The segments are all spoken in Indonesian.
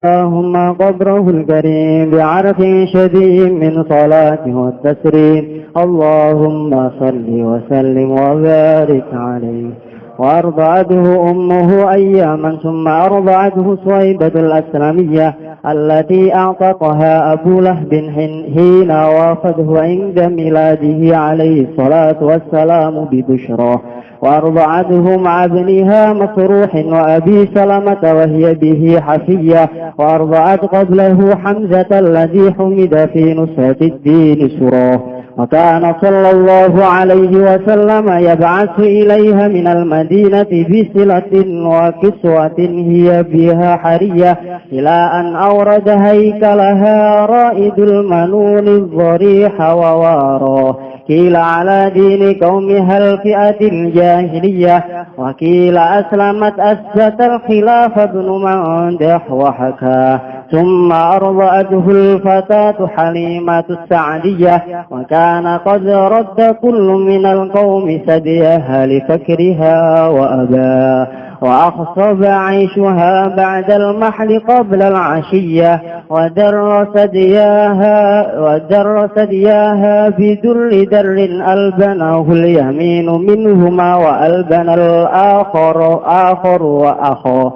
اللهم قبره الكريم بعرف شديد من صلاته والتسليم. اللهم صل وسلم وبارك عليه. وأرضعته أمه أياما ثم أرضعته صهيبة الأسلمية التي أعتقها أبو لهب حين وافده عند ميلاده عليه الصلاة والسلام ببشرى. وأرضعته مع ابنها مصروح وأبي سلمة وهي به حفية. وأرضعت قبله حمزة الذي حمد في نصرة الدين سراه. وكان صلى الله عليه وسلم يبعث إليها من المدينة بصلة وكسوة هي بها حرية إلى أن أورد هيكلها رائد المنون الضريح وواراه. قيل على دين قومها الفئة الجاهلية، وقيل أسلمت أسست الخلاف ابن مندح وحكاه. ثم أرضعته الفتاة حليمة السعدية، وكان قد رد كل من القوم ثديها لفكرها وأباه. وأخصب عيشها بعد المحل قبل العشية، ودر ثدياها بدر در ألبنه اليمين منهما وألبن الآخر وأخاه.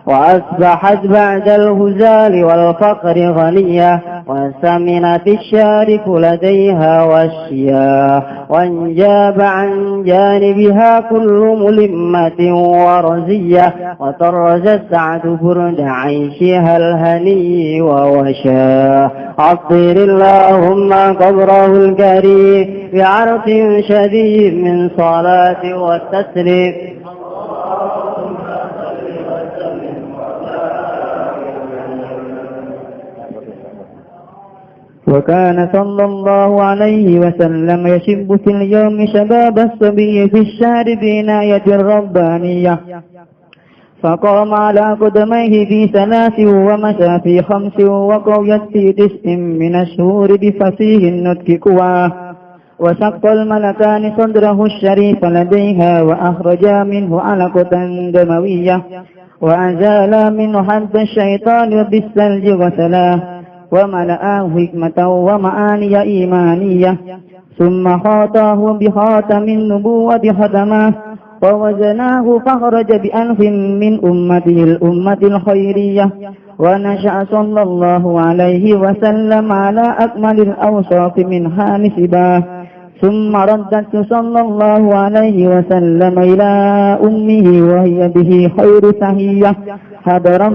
وأصبحت بعد الهزال والفقر غنية، وسمنت الشارف لديها والشياه، وانجاب عن جانبها كل ملمة ورزية. وطرز سعد برد عيشها الهني ووشاه. عطر اللهم قبره الكريم بعرف شديد من صلاة والتسليم. وكان صلى الله عليه وسلم يشب في اليوم شباب الصبي في الشهر بعناية ربانية، فقام على قدميه في 3 ومشى في 5 وقويت في 9 من الشهور بفصيح النطق قواه. وشق الملكان صدره الشريف لديها وأخرجا منه علقة دموية، وأزالا منه حد الشيطان بالثلج وسلاه، وملآه حكمة ومعاني إيمانية. ثم خاطاه بخاتم النبوة ختماه، ووزناه فخرج بأنف من أمته الأمة الخيرية. ونشأ صلى الله عليه وسلم على أكمل الأوصاف منها نسباه. ثم ردت صلى الله عليه وسلم إلى أمه وهي به خير سهية، حذرا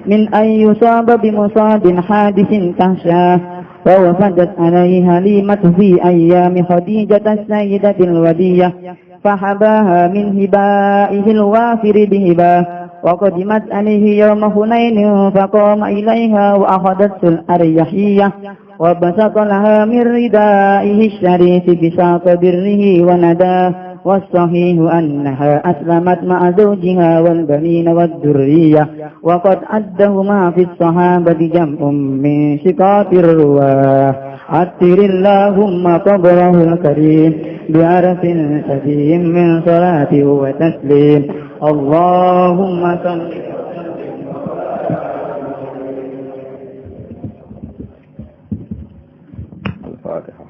من أن يصاب بمصاب حادث تخشاه. ووفدت عليه هليمة في أيام خديجة السيدة الودية، فحباها من هبائه الوافر بهباه. وقدمت عليه يوم حنين فقام إليها وأخذته الأريحية، وبسط لها من ردائه الشريف بساط بره ونداه. والصحيح أنها أسلمت مع زوجها والبنين والذرية، وقد أدهما في الصحابة جمع من شقاق الرواه. عطر اللهم قبره الكريم بعرف شديد من صلاة وتسليم. اللهم صل. الفاتحة.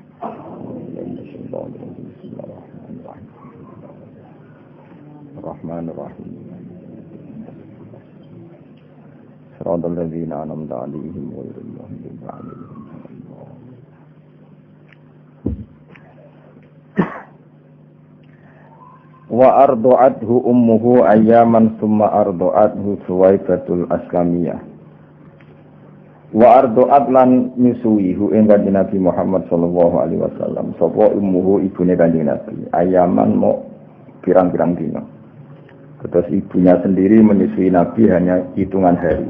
الرحمن الرحيم. صراط الذين أنعمت عليهم غير المغضوب عليهم. وأرضعته أمه أياما ثم أرضعته سويبة الأسلمية. وأرضعت lan nyusui hu ing Kanjeng Nabi Muhammad sallallahu alaihi wasallam sapa ummuhu ibune Kanjeng Nabi ayaman mau pirang-pirang dina. Terus ibunya sendiri menyusui Nabi hanya hitungan hari.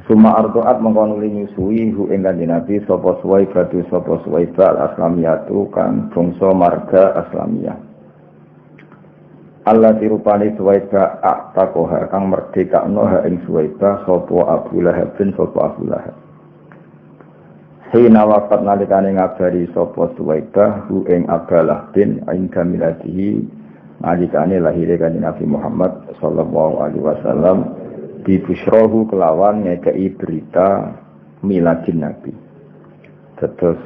Suma ardoat mengkonuli nyusui hu ing Kanjeng Nabi sapa Suwaibah al-Aslamiyatu kang bangsa marga Aslamiyah. Allah dirupani Suwaibah aktakoha kang merdekakno ha ing Suwaibah sapa Abu Lahab bin sapa Abu Lahab. Hina wafat nalikane ngabari sapa Suwaibah hu ing Abalah bin inda miladihi nalikane lahire Kanjeng Nabi Muhammad sallallahu alaihi wasallam Bibusrohu kelawan ngekei berita miladin Nabi. Terus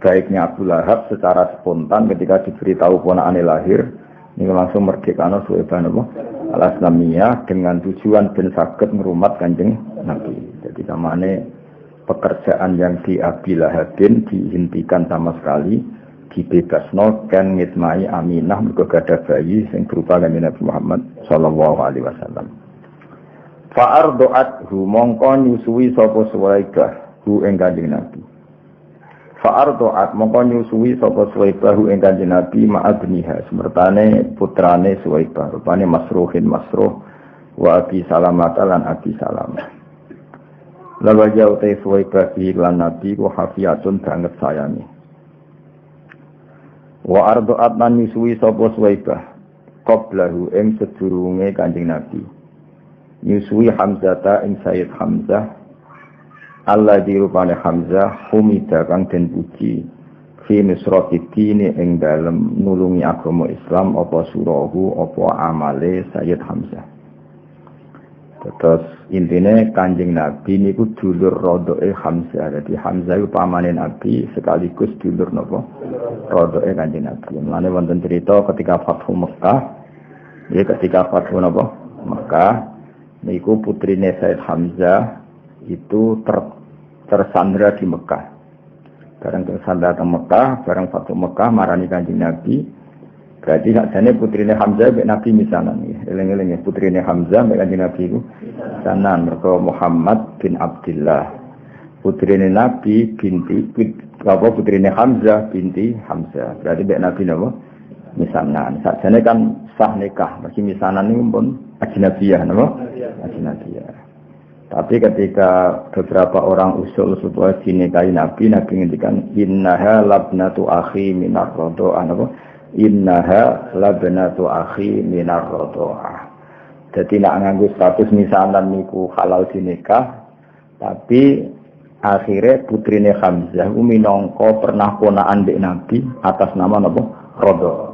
baiknya Abu Lahab secara spontan ketika diberitahu ponakane lahir, ini langsung merdekano Suwaibah al-Aslamiyah dengan tujuan ben saged ngrumat Kanjeng Nabi. Jadi samane pekerjaan yang di Abi Lahabin dihentikan sama sekali, dibebasno kan ngitmai Aminah mergo gadah bayi sing berupa Nabi Muhammad sallallahu alaihi wasallam. Fa'ardu'athu mongko nyusui sapa Suwaibah hu ing Kanjeng Nabi. Fa'ardu'at mongko nyusui sapa Suwaibah hu ing Kanjeng Nabi ma'abniha semertane putrane Suwaibah rupane Masruhin Masruh wa Abi Salamah lan Abi Salamah. Lawa jauh te Suwaibah lan Nabi ku hafiyatun banget sayangi. Wa ardu'at lan nyusui sapa Suwaibah qablahu ing sedurunge Kanjeng Nabi. Nyusui Hamzata ing Sayyid Hamzah Allah dirupane Hamzah humida kang den puji fi nusratidini ing dalem nulungi agama Islam apa surahu apa amale Sayyid Hamzah. Terus intine Kanjeng Nabi niku dulur rodoke Hamzah. Jadi Hamzah iku pamane Nabi sekaligus dulur napa rodoke Kanjeng Nabi. Mulane wonten cerita ketika Fathu Mekah, ya ketika Fathu napa Mekah niku putrine Said Hamzah itu tersandra di Mekah. Barang tersandra di Mekah, barang Fathu Mekah marani Kanjeng Nabi. Berarti sakjane putrine Hamzah mek Nabi misanan nggih. Eling-eling putrine Hamzah mek Kanjeng Nabi iku misanan mergo Muhammad bin Abdullah. Putrine Nabi putrine Hamzah binti Hamzah. Berarti mek Nabi napa? Misanan. Sakjane kan sah nikah, mesti misanan niku pun ajnabiyah napa? Ajnabiyah. Tapi ketika beberapa orang usul supaya dinikahi Nabi ngendikan innaha labnatu akhi minar radha'ah napa? Innaha labnatu akhi minar radha'ah. Dadi nek nganggo status misanan niku halal dinikah, tapi akhirnya putrine Hamzah minangka pernah ponakan mbek Nabi atas nama napa? Radha'ah.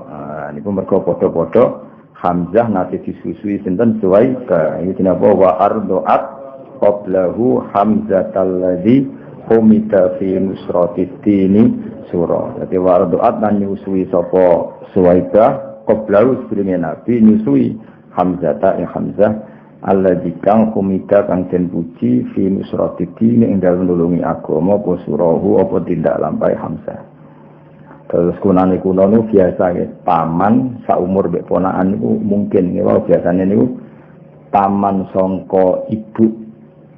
Niku mergo padha-padha Hamzah nate disusui sinten Suwaibah. Iki napa wa ardu'at qablahu Hamzatal ladzi humida fi nusratid-dini surah. Dadi wa ardu'at lan nyusui sapa Suwaibah qablahu sebelumnya Nabi nyusui Hamzata ing Hamzah alladzi kang humida kang den puji fi nusratid-dini ing dalem nulungi agama apa surahu apa tindak lampahe Hamzah. Terus kunane kuno nu biasa ya, paman saumur mbek ponakan niku mungkin ya biasane niku paman sangka ibu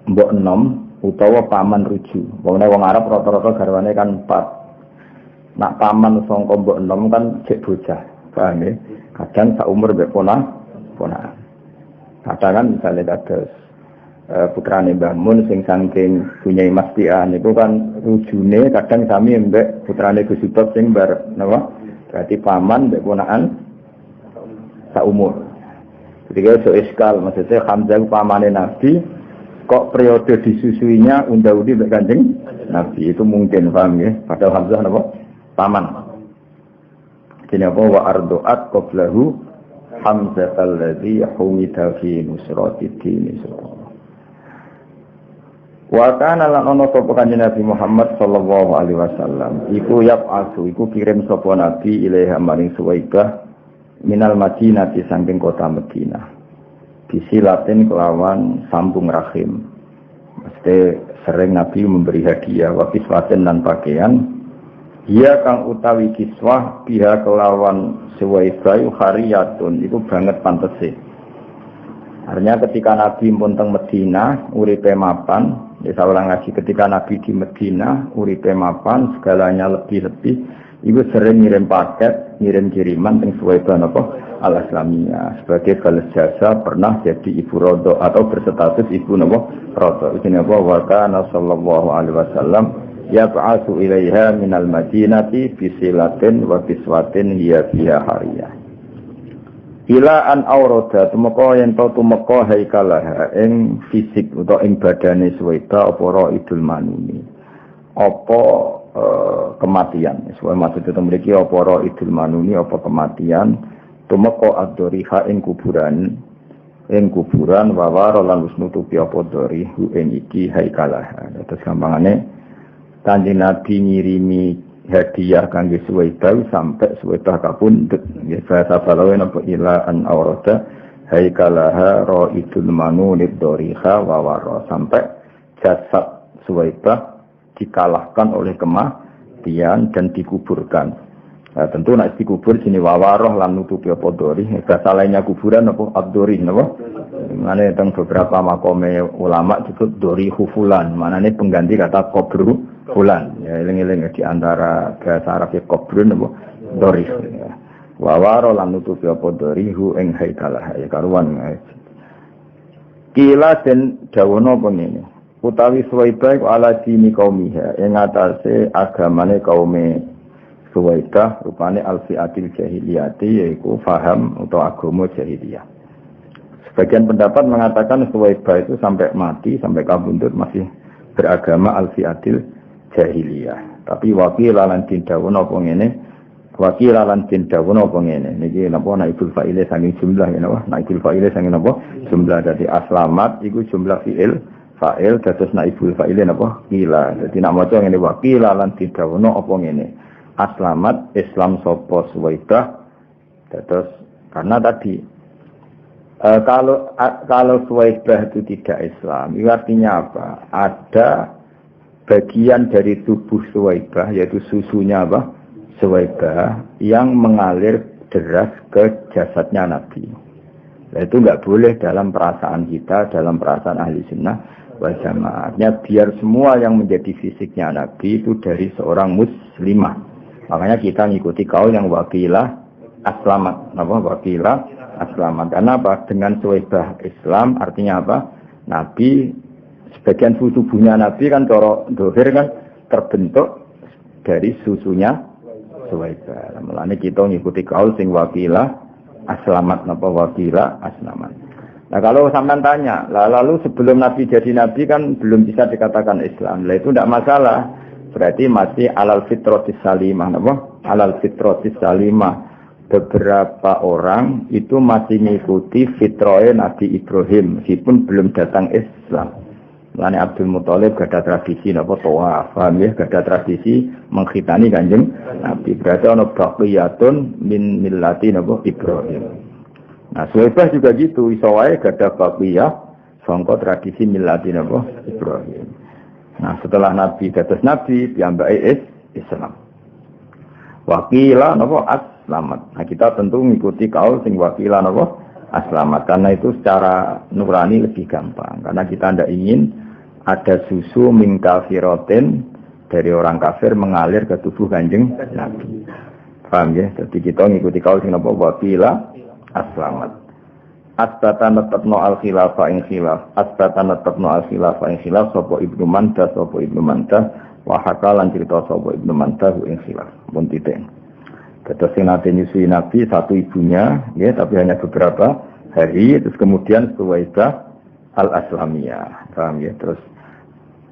mbok enom utawa paman ruju. Wong Arab rata-rata garwane kan 4. Nak paman sangka mbok enom kan cek bocah, paham ya? Kadang saumur mbek ponakan. Kadang kan misalnya kados putrane Mbah Mun sing saking punya Mastian niku kan rujune kadang sami mbek putrane Gus Subab sing bar napa berarti paman mbek ponakan sak umur. Ketika iso iskal maksudnya Hamzah pamane Nabi kok periode disusuinya unda-undi mbek Kanjeng Nabi itu mungkin paham ya padahal Hamzah napa paman. Dene apa wa ardu'at qablahu Hamzah alladzi humida fi nusratid-din. Wa kana lan ana sapa Kanjeng Nabi Muhammad sallallahu alaihi wasallam iku yab'atsu iku kirim sapa nabi ilaiha maring Suwaibah minal Madinati saking kota Madinah bisilatin kelawan sambung rahim. Mesti sering Nabi memberi hadiah wa kiswaten lan pakaian dia kang utawi kiswah biha kelawan Suwaibah hariyatun iku banget pantese. Artinya ketika Nabi pun teng Medina uripe mapan. Ya seorang lagi ketika Nabi di Medina, uripe mapan, segalanya lebih-lebih, ibu sering ngirim paket, ngirim kiriman teng Suwaibah napa al-Islamiyah sebagai balas jasa pernah jadi ibu rodo atau berstatus ibu napa rodo. Ini apa wa kana sallallahu alaihi wasallam yab'atsu ilaiha minal Madinati bisilatin wa biswatin hiya fiha hariyah. Ila an aurada tumeka yen to tumeka haikalah ing fisik utawa ing badane Suwaibah apa raidul manuni apa kematian sesuai maksud itu memiliki apa raidul manuni apa kematian tumeka ad-doriha ing kuburan ing kuburan wawaro lan wis nutupi apa dorihu ing iki haikalah. Terus gampangane Kanjeng Nabi ngirimi hadiah kangge Suwaibah sampai Suwaibah kapundhut. Nggih bahasa balawe napa ila an aurada haikalaha raidul manunid doriha wawaro sampai jasad Suwaibah dikalahkan oleh kematian dan dikuburkan. Nah, tentu nak dikubur sini wawaroh lan nutupi apa dori. Bahasa lainnya kuburan apa abdori napa? Mane teng beberapa makome ulama disebut dori hufulan. Manane pengganti kata kubru fulan. Ya eling-eling di antara bahasa Arab kubrun apa dori. Ya. Wawaroh lan nutupi apa dori hu ing haikalah ya karuan. Kila den dawono pengene. Utawi Suwaibah ala dini kaumiha ing atase agamane kaume Suwaibah rupane alfiatil jahiliyati yaitu faham atau agama jahiliyah. Sebagian pendapat mengatakan Suwaibah itu sampai mati, sampai kabundut masih beragama alfiatil jahiliyah. Tapi wakilalan tindawan apa ngene? Wakilalan tindawan apa ngene? Niki napa naibul fa'ile saking jumlah ya napa? Naibul fa'ile saking napa? Jumlah dari aslamat iku jumlah fi'il fa'il dados naibul fa'ile napa? Kila. Dadi nek maca ngene wakilalan tindawan apa ngene? Aslamat Islam sopo Suwaibah terus karena tadi kalau Suwaibah itu tidak Islam itu artinya apa? Ada bagian dari tubuh Suwaibah yaitu susunya apa? Suwaibah yang mengalir deras ke jasadnya Nabi. Nah, itu nggak boleh dalam perasaan kita, dalam perasaan ahli sunnah wal jamaahnya biar semua yang menjadi fisiknya Nabi itu dari seorang muslimah. Makanya kita ngikuti kaul yang wakilah aslamat. Apa? Wakilah aslamat. Karena apa? Dengan Suwaibah Islam artinya apa? Nabi, sebagian tubuhnya Nabi kan coro dohir kan terbentuk dari susunya Suwaibah. Mulane kita ngikuti kaul sing wakilah aslamat. Apa? Wakilah aslamat. Nah kalau sampean tanya, lalu sebelum Nabi jadi Nabi kan belum bisa dikatakan Islam. Lah itu tidak masalah. Berarti masih alal fitrotis salimah, apa? Alal fitrotis salimah. Beberapa orang itu masih mengikuti fitroe Nabi Ibrahim, meskipun belum datang Islam. Lani Abdul Muthalib gak ada tradisi, apa tawaf, paham ya? Gak ada tradisi mengkhitani kanjeng Nabi. Berarti ana baqiyatun min millati Nabi Ibrahim. Nah, Suwaibah juga gitu, iso wae gak ada baqiyah sangka tradisi millati Nabi Ibrahim. Nah setelah Nabi dados Nabi piyambake Islam. Wakila napa aslamat. Nah kita tentu mengikuti kaul sing wakila napa aslamat karena itu secara nurani lebih gampang. Karena kita tidak ingin ada susu min kafirotin dari orang kafir mengalir ke tubuh kanjeng Nabi. Paham ya? Jadi kita mengikuti kaul sing napa wakila aslamat. Asbatan tetapno al-khilafah ing khilaf. Asbatan tetapno al-khilafah ing khilaf sapa Ibnu Mandah sapa Ibnu Mandah wa hakalan cerita sapa Ibnu Mandah ing khilaf. Pun titik. Terus sing nate nyusui Nabi satu ibunya ya tapi hanya beberapa hari terus kemudian Suwaibah al-Aslamiyah. Paham ya? Terus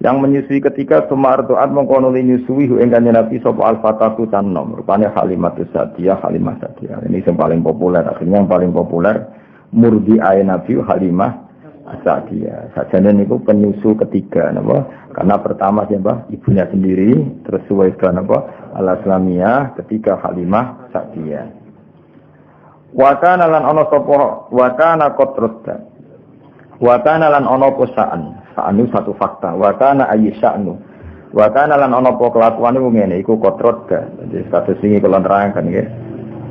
yang menyusui ketika Sumartu'at mengkono nyusui ing kanjeng Nabi sapa al-Fatatu tanom rupane Halimatus Sa'diyah Halimah Sa'diyah. Ini yang paling populer akhirnya yang paling populer murdi ayat Nabi Halimah As-Sa'diyah. Sajane niku penyusu ketiga napa? Karena pertama siapa? Ibunya sendiri, terus Suwaibah napa? Al-Aslamiyah, ketiga Halimah Sa'diyah. Wa kana lan ana sapa wa kana qatrata. Wa kana lan ana posaan. Sa'anu satu fakta. Wa kana ayyisa'nu. Wa kana lan ana apa kelakuan iku ngene iku qatrata. Jadi status ini kula nerangkan nggih.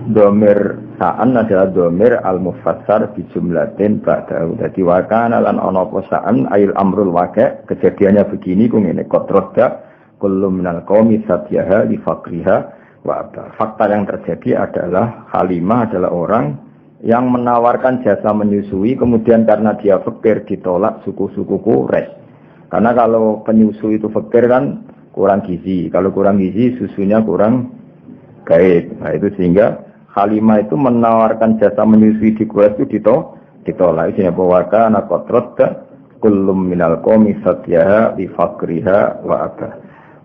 Domir sa'an adalah domir al-mufassar bi jumlatin ba'dahu. Jadi wakana lan ana apa sa'an ayil amrul waqi' kejadiannya begini ku ngene qadrodda kullu minal qaumi satyaha li faqriha wa abda. Fakta yang terjadi adalah Halimah adalah orang yang menawarkan jasa menyusui kemudian karena dia fakir ditolak suku-suku Quraisy. Karena kalau penyusu itu fakir kan kurang gizi. Kalau kurang gizi susunya kurang baik. Nah itu sehingga Halimah itu menawarkan jasa menyusui di Quraisy itu ditolak. Isinya bahwa kana qatradda kullum minal qaumi satyaha li faqriha wa abah.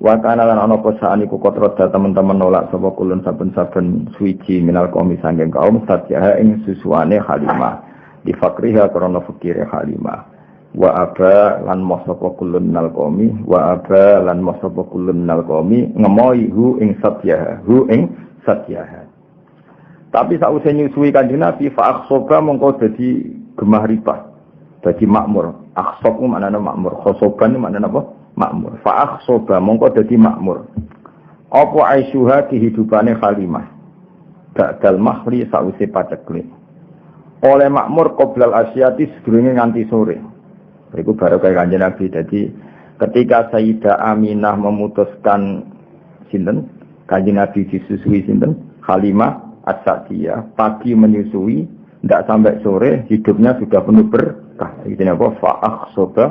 Wa kana lan ana posaan iku qatradda teman-teman nolak sapa kulun saben-saben suci minal qaumi sanging kaum satyaha ing susuane Halimah. di fakriha karena fakir Halimah. Wa aba lan masapa kulun minal qaumi wa aba lan masapa kulun minal qaumi ngemoi hu ing satyaha. Tapi sausé nyusui Kanjeng Nabi fa akhsoba mongko dadi gemah ripah, dadi makmur. Akhsob ku maknane makmur, khosoban maknane apa? Makmur. Fa akhsoba mongko dadi makmur. Apa aisyuha kehidupane Halimah ba'dal mahri sausé paceklik. Oleh makmur qoblal asyati sedurunge nganti sore. Iku baru kaya Kanjeng Nabi. Jadi ketika Sayyidah Aminah memutuskan sinten Kanjeng Nabi disusui sinten Halimah As-Sa'diyah pagi menyusui tidak sampai sore hidupnya sudah penuh berkah. Itu apa? Fa'akhsoba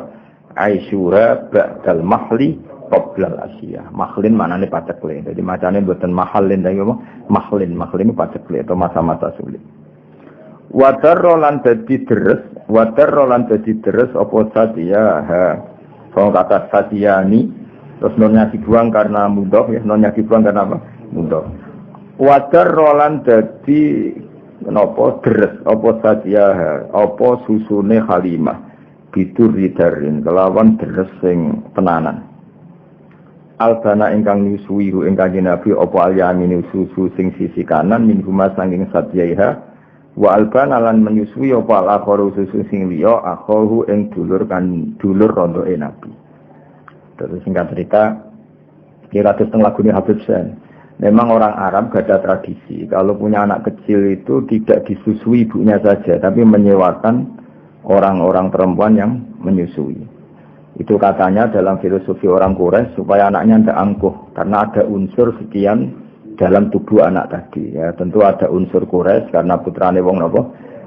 aisyura ba'dal mahli qoblal asyiyah. Mahlin maknanya paceklik. Jadi macamnya buatan mahalin tapi apa? Mahlin itu paceklik atau masa-masa sulit. Wadar rolan dadi deres apa Sa'diyah. Kalau kata Sa'diyani terus nonnya dibuang karena mudah ya, nonnya dibuang karena apa? Mudah. Wadar rolan dadi napa deres apa Sa'diyah apa susune Halimah biduridarin kelawan deres sing tenanan. Albana ingkang nyusui ingkang Nabi apa al-yamin susu sing sisi kanan min huma sanging Sa'diyah. Wa albana lan menyusui apa al-akharu susu sing liya akhahu ing dulur rondoke Nabi. Terus singkat cerita kira terus teng lagune Habib Sen. Memang orang Arab gak ada tradisi kalau punya anak kecil itu tidak disusui ibunya saja tapi menyewakan orang-orang perempuan yang menyusui. Itu katanya dalam filosofi orang Quraisy supaya anaknya tidak angkuh karena ada unsur sekian dalam tubuh anak tadi ya, tentu ada unsur Quraisy karena putrane wong napa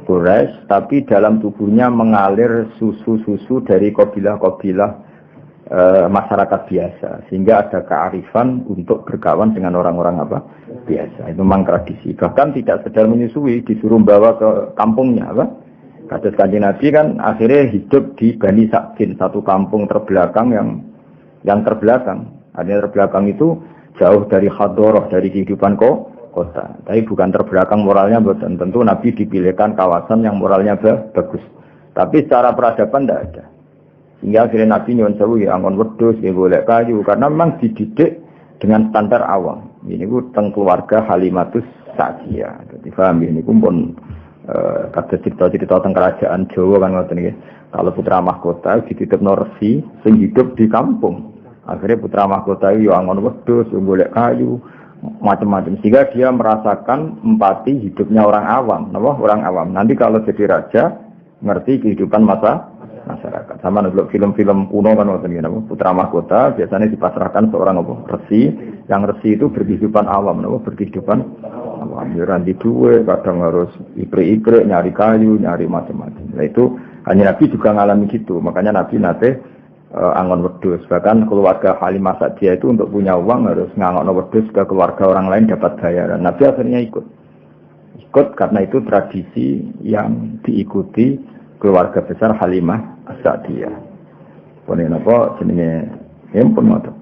Quraisy, tapi dalam tubuhnya mengalir susu-susu dari kabilah-kabilah masyarakat biasa sehingga ada kearifan untuk berkawan dengan orang-orang apa biasa. Itu memang tradisi. Bahkan tidak sekedar menyusui, disuruh bawa ke kampungnya apa. Kados Kanjeng Nabi kan akhirnya hidup di Bani Sa'din, satu kampung terbelakang yang terbelakang. Artinya terbelakang itu jauh dari hadoroh, dari kehidupan kota. Tapi bukan terbelakang moralnya, betul. Tentu Nabi dipilihkan kawasan yang moralnya bagus. Tapi secara peradaban tidak ada. Sehingga akhirnya Nabi nyuwun sewu ya angon wedhus, ya golek kayu. Karena memang dididik dengan standar awam. Ini ku teng keluarga Halimatus Sa'diyah. Jadi paham ini ku pun kata cerita-cerita tentang kerajaan Jawa kan ngoten nggih. Kalau putra mahkota dititipno resi sing hidup di kampung. Akhirnya putra mahkota itu angon wedhus, golek kayu, macam-macam. Sehingga dia merasakan empati hidupnya orang awam, orang awam. Nanti kalau jadi raja, ngerti kehidupan masyarakat. Sama nih film-film kuno kan waktu itu, putra mahkota biasanya dipasrahkan seorang resi. Yang resi itu berkehidupan awam, berkehidupan awam. Ranti duwe, kadang harus ipre-ipre, nyari kayu, nyari macam-macam. Nah itu hanya Nabi juga ngalami gitu. Makanya Nabi nate angon wedhus. Bahkan keluarga Halimah Sa'diyah itu untuk punya uang harus ngangon wedhus ke keluarga orang lain dapat bayaran. Nabi akhirnya ikut karena itu tradisi yang diikuti keluarga besar Halimah Sa'diyah. Pone napa jenenge empun ngoten.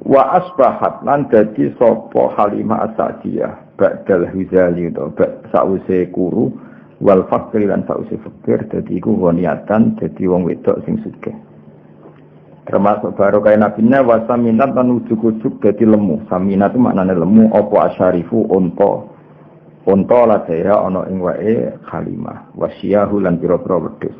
Wa asbahat lan dadi sapa Halimah Sa'diyah ba'dal huzali to sause kuru wal fakir lan sause fakir dadi iku woniatan dadi wong wedok sing sugih. Termasuk baru kaya nabinya wasaminat dan ujuk-ujuk jadi lemu. Saminat itu maknanya lemu apa asyarifu onto lah saya ono ing wae Halimah wasyahu lan pira-pira wedhus.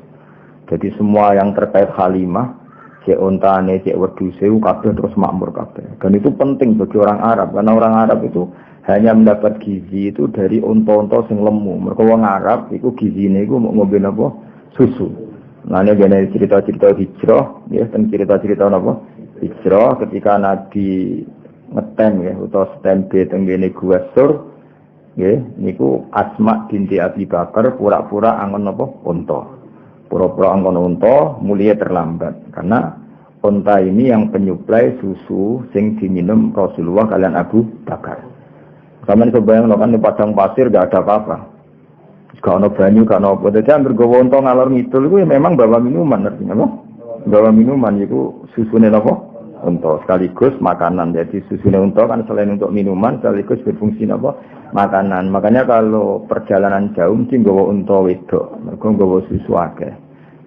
Jadi semua yang terkait Halimah cek ontane cek wedhuse kabeh terus makmur kabeh. Dan itu penting bagi orang Arab karena orang Arab itu hanya mendapat gizi itu dari onto-onto sing lemu. Mergo wong Arab iku gizine iku mau ngombe napa susu. Nah ini gini cerita-cerita hijrah, ya, dan cerita-cerita apa? Hijrah ketika Nabi ngetem ya, atau standby tenggene Gua Sur, ya, niku Asma binti Abi Bakar pura-pura angon apa? Unta. Pura-pura angon unta, mulia terlambat karena unta ini yang penyuplai susu sing diminum Rasulullah kalian Abu Bakar. Sama ini kebayang kan di padang pasir gak ada apa-apa. Gak ada banyu, gak ada apa. Jadi hampir gawa unta ngalor ngidul itu ya memang bawa minuman artinya apa? Bawa minuman itu susunya apa? unta. Sekaligus makanan. Jadi susune unta kan selain untuk minuman sekaligus berfungsi apa? Makanan. Makanya kalau perjalanan jauh mesti nggawa unta wedok, mergo nggawa susu akeh.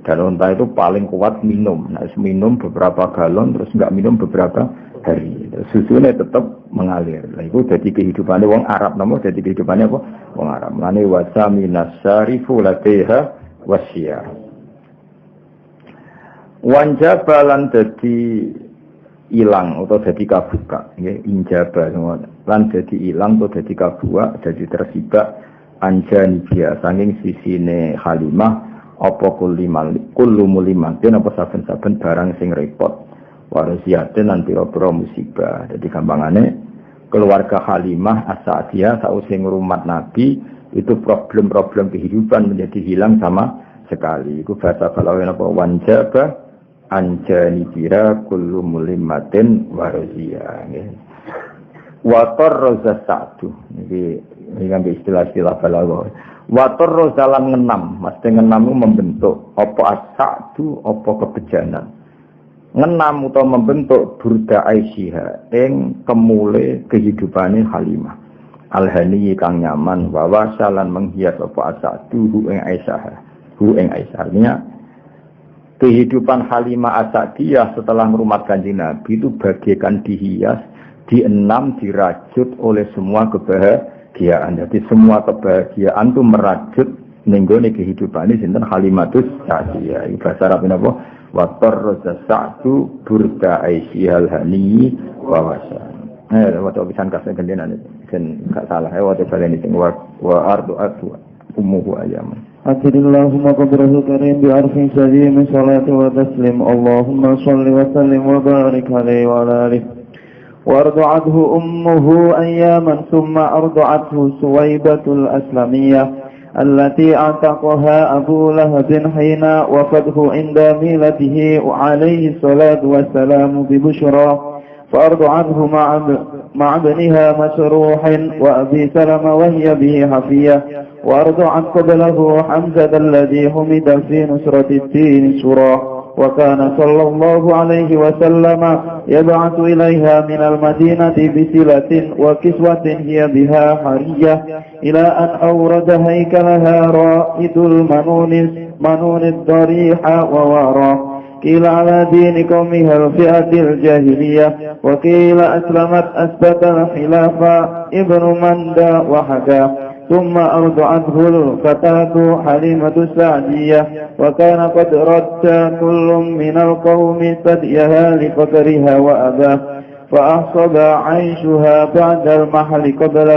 Dan unta itu paling kuat minum. Nah, minum beberapa galon terus enggak minum beberapa hari. Susunya tetap mengalir. Lah itu jadi kehidupannya wong Arab namo jadi kehidupannya apa? Wong Arab. Mane wasa minasarifu latiha wasya. Wanjabalan dadi ilang atau dadi kabuka nggih injaba lan dadi ilang atau dadi kabuka dadi tersibak anjani biasa saking sisine Halimah apa kullu mulimatin apa saben-saben barang sing repot warasiaten lan pira-pira musibah. Jadi gampangane keluarga Halimah As-Sa'diyah sausé ngrumat Nabi itu problem-problem kehidupan menjadi hilang sama sekali. Iku bahasa Balawen apa wanjaba anjani bira kullu mulimatin warasiya nggih. Wa tarraza sa'du iki kan istilah-istilah Balawen. Watur rozalan ngenam, mesti ngenam itu membentuk apa as-sa'du, apa kebejanan. Ngenam atau membentuk burda Aisyah, yang kemule kehidupannya Halimah. Al-hani kang nyaman, wawasalan menghias apa as-sa'du hu ing Aisyah. Artinya kehidupan Halimah As-Sa'diyah setelah merumat Kanjeng Nabi itu bagaikan dihias, dienam, dirajut oleh semua kebahagiaan. Jadi semua kebahagiaan itu merajut nenggone kehidupan ini sinten Halimatus Sa'diyah. Bahasa Arab napa? Wa tarza sa'du burda aisyhal hani wa wasa. Waktu pisan kasih gendenan sen enggak salah. Waktu baleni sing wa ardu atu ummuhu ayaman. Allahumma qabrahu karim bi arfin salim salatu wa taslim. Allahumma shalli wa sallim wa barik alaihi wa ala alihi. وارضعته أمه أياما ثم أرضعته سويبة الأسلمية التي اعتقها أبو لهب حين وفده عند ميلته عليه الصلاة والسلام ببشرى فأرضعته مع ابنها مسروح وأبي سلمة وهي به حفية وأرضعت قبله حمزة الذي حمد في نصرة الدين سرى وكان صلى الله عليه وسلم يبعث إليها من المدينة بسلة وكسوة هي بها حرية إلى أن أورد هيكلها رائد المنون الضريح ووارى قيل على دين قومها الفئة الجاهلية وقيل أسلمت أثبت الخلاف ابن مندى وحكى ثم أرضعته الفتاة حليمة السعدية وكان قد رد كل من القوم ثديها لفقرها وأباه فأحصب عيشها بعد المحل قبل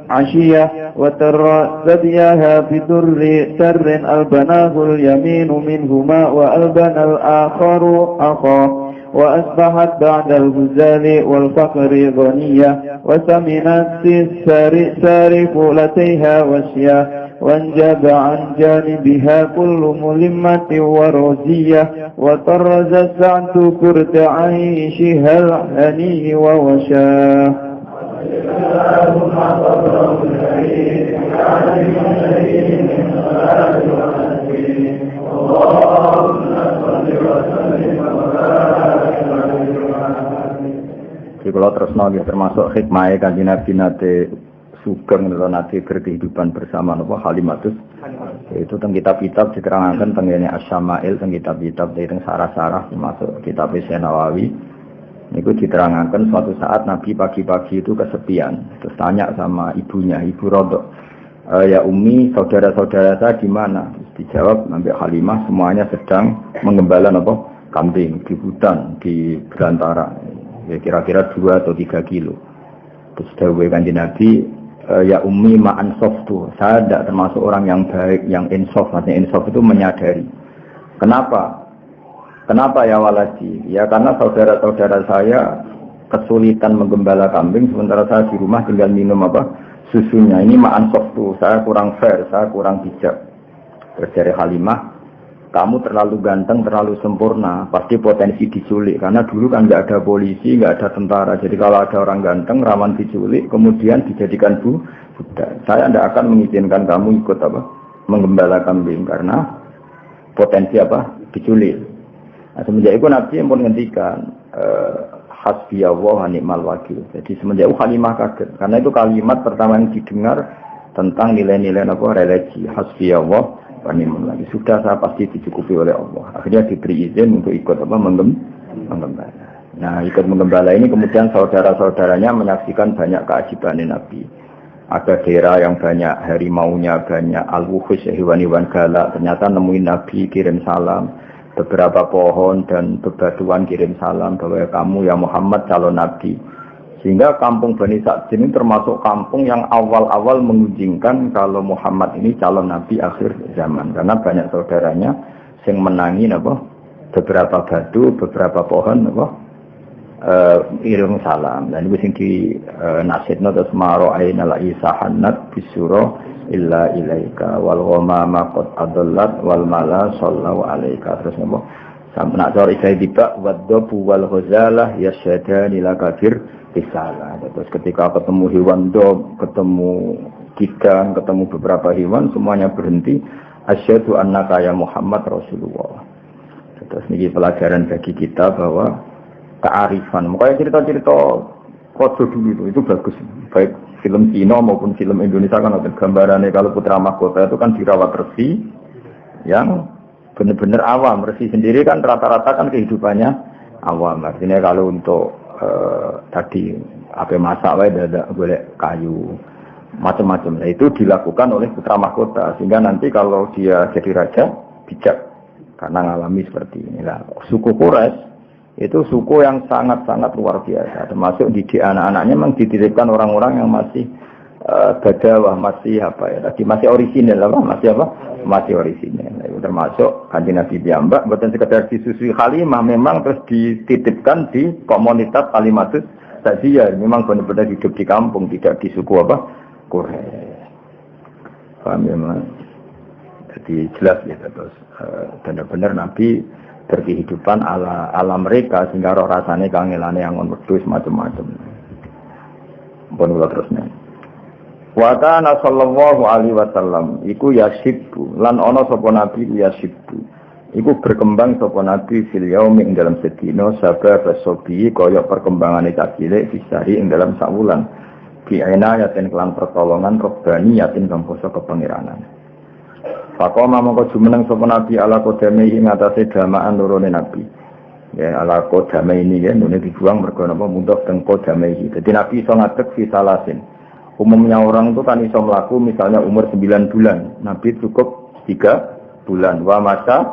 العشية وتر ثديها بدر سر ألبناه اليمين منهما وألبن الآخر أخاه وأصبحت بعد الهزال والفقر غنية وسمنت سارفلتيها وشياه وانجب عن جانبها كل ملمة ورزية وطرز السعد كرت عيشها الهني ووشاه Kalau terus nongih termasuk hikmahnya Kanjeng Nabi nate sugeng nate berkehidupan bersama napa Halimatus. Itu teng kitab-kitab diterangkan tengene Asy-Syama'il teng kitab-kitab teng sarah-sarah termasuk kitab Nawawi. Niku diterangkan suatu saat Nabi pagi-pagi itu kesepian. Terus tanya sama ibunya, Ibu Rodok, ya Umi, saudara-saudara saya di mana? Dijawab Nabi Halimah semuanya sedang menggembala napa kambing di hutan di belantara. Ya kira-kira 2 atau 3 kilo. Terus dawuh Kanjeng Nabi, ya Ummi ma'an softu. Saya tidak termasuk orang yang baik, yang insaf. Maksudnya insaf itu menyadari. Kenapa? Kenapa ya waladi? Ya karena saudara-saudara saya kesulitan menggembala kambing, sementara saya di rumah tinggal minum apa? Susunya. Ini ma'an softu. Saya kurang fair, saya kurang bijak. Terus dari Halimah, kamu terlalu ganteng, terlalu sempurna, pasti potensi diculik. Karena dulu kan nggak ada polisi, nggak ada tentara. Jadi kalau ada orang ganteng, rawan diculik, kemudian dijadikan budak. Saya tidak akan mengizinkan kamu ikut apa, menggembala kambing karena potensi apa, diculik. Nah, semenjak itu Nabi pun ngendikan, hasbiyallahu wa ni'mal wakil. Jadi semenjak Halimah kaget karena itu kalimat pertama yang didengar tentang nilai-nilai religi hasbiyallahu wa ni'mal wakil. Sudah saya pasti dicukupi oleh Allah. Akhirnya diberi izin untuk ikut menggembala. Nah, ikut menggembala ini kemudian saudara-saudaranya menyaksikan banyak keajaiban Nabi. Ada daerah yang banyak harimaunya, banyak al-wuhus, hewan-hewan galak. Ternyata nemuin Nabi kirim salam. Beberapa pohon dan bebatuan kirim salam bahwa kamu ya Muhammad calon Nabi. Sehingga kampung Bani Sa'd ini termasuk kampung yang awal-awal mengunjingkan kalau Muhammad ini calon Nabi akhir zaman. Karena banyak saudaranya yang menangi beberapa batu, beberapa pohon irung salam. Dan itu sing di nasidna terus maro aina la isahanat bisura illa ilaika wal ghamama qad adallat wal mala sallallahu alaika. Terus napa sampe nak cari saya tiba wadhabu wal ghazalah yasyadani la kafir bisalah. Terus ketika ketemu hewan dob, ketemu kidang, ketemu beberapa hewan semuanya berhenti asyhadu annaka ya Muhammad Rasulullah. Terus ini pelajaran bagi kita bahwa kearifan, makanya cerita-cerita kode dulu itu bagus, baik film Cina maupun film Indonesia kan ada gambarannya. Kalau putra mahkota itu kan dirawat resi yang benar-benar awam. Resi sendiri kan rata-rata kan kehidupannya awam. Artinya kalau untuk tadi apa masak ada boleh kayu macam-macam. Nah, itu dilakukan oleh putra mahkota sehingga nanti kalau dia jadi raja bijak karena ngalami seperti ini. Nah, suku Quraisy itu suku yang sangat-sangat luar biasa, termasuk didik anak-anaknya memang dititipkan orang-orang yang masih badawah, masih masih orisinal masih orisinal. Itu termasuk Kanjeng Nabi piyambak, bukan sekedar disusui Halimah, memang terus dititipkan di komunitas Halimatus Sa'diyah, memang benar-benar hidup di kampung, tidak di suku Quraisy. Paham ya, Mas? Jadi jelas ya terus benar-benar Nabi berkehidupan ala mereka sehingga roh rasanya kangelane yang wedhus macam-macam. Pun kula terusne. Wa kana sallallahu alaihi wasallam iku yasibbu lan ana sapa nabi yasibbu. Iku berkembang sapa nabi fil yaumi ing dalam sedina sabab sobi kaya perkembangane cilik fisari ing dalam sawulan. Bi inayatin kelan pertolongan robbaniyatin kang basa kepangeranan. Fakoma mongko jumeneng sapa nabi ala kodame ing atase damaan lorone nabi. Ya ala kodame ini ya nune dibuang mergo napa mundur teng kodame iki. Dadi nabi iso ngadeg fi salasin. Umumnya orang itu kan iso mlaku misalnya umur 9 bulan. Nabi cukup 3 bulan. Wa masa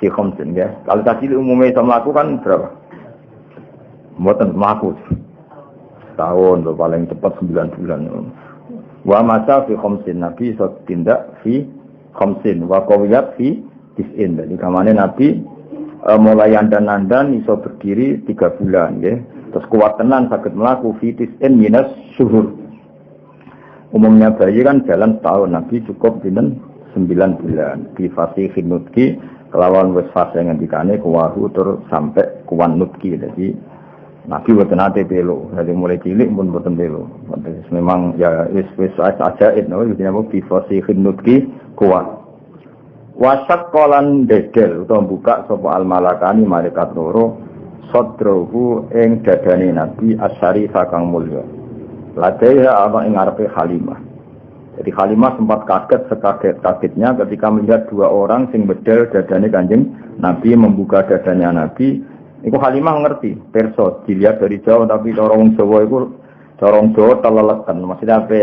fi khamsin ya. Kalau tadi umumnya iso mlaku kan berapa? Mboten mlaku. Tahun paling cepat 9 bulan. Wa masa fi khamsin nabi iso tindak fi khamsin wa qawiyat fi tis'in. Jadi kamane Nabi mulai andan-andan iso berdiri 3 bulan nggih. Terus kuat tenan saged mlaku fi tis'in minas syuhur. Umumnya bayi kan jalan setahun, Nabi cukup dinten 9 bulan. Di fasi nutki kelawan wis fase ngendikane kuwahu terus sampai kuwan nutki. Jadi Nabi boten ate belo. Dari mulai cilik pun boten belo. Memang ya wis ajaib no iki napa di fasi nutki kuat. Wasak kolan dedel utawa buka sapa al malakani malaikat loro sadruhu ing dadane Nabi asyari sakang mulya. Ladaiha ana ing ngarepe Halimah. Jadi Halimah sempat kaget-kagetnya ketika melihat 2 orang sing bedel dadane Kanjeng Nabi, membuka dadanya Nabi. Iku Halimah ngerti, perso dilihat dari jauh tapi cara wong Jawa iku cara wong Jawa telelekan. Maksudnya apa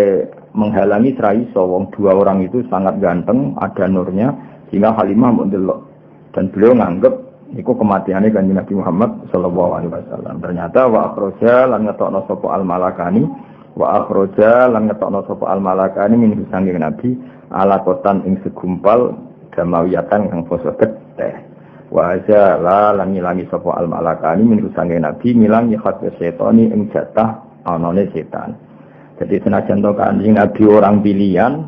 menghalangi serai wong 2 orang itu sangat ganteng, ada nurnya, sehingga Halimah mendelok dan beliau nganggep iku kematiannya Kanjeng Nabi Muhammad sallallahu alaihi wasallam. Ternyata wa akhraja lan ngetokno sapa al malakani wa akhraja lan ngetokno sapa al malakani min sanging Nabi ala kotan ing segumpal damawiyatan kang basa getih. Wa azala lan ngilangi sapa al malakani min sanging Nabi ngilangi khatya setani ing jatah anane setan. Jadi senajan to Kanjeng Nabi orang pilihan,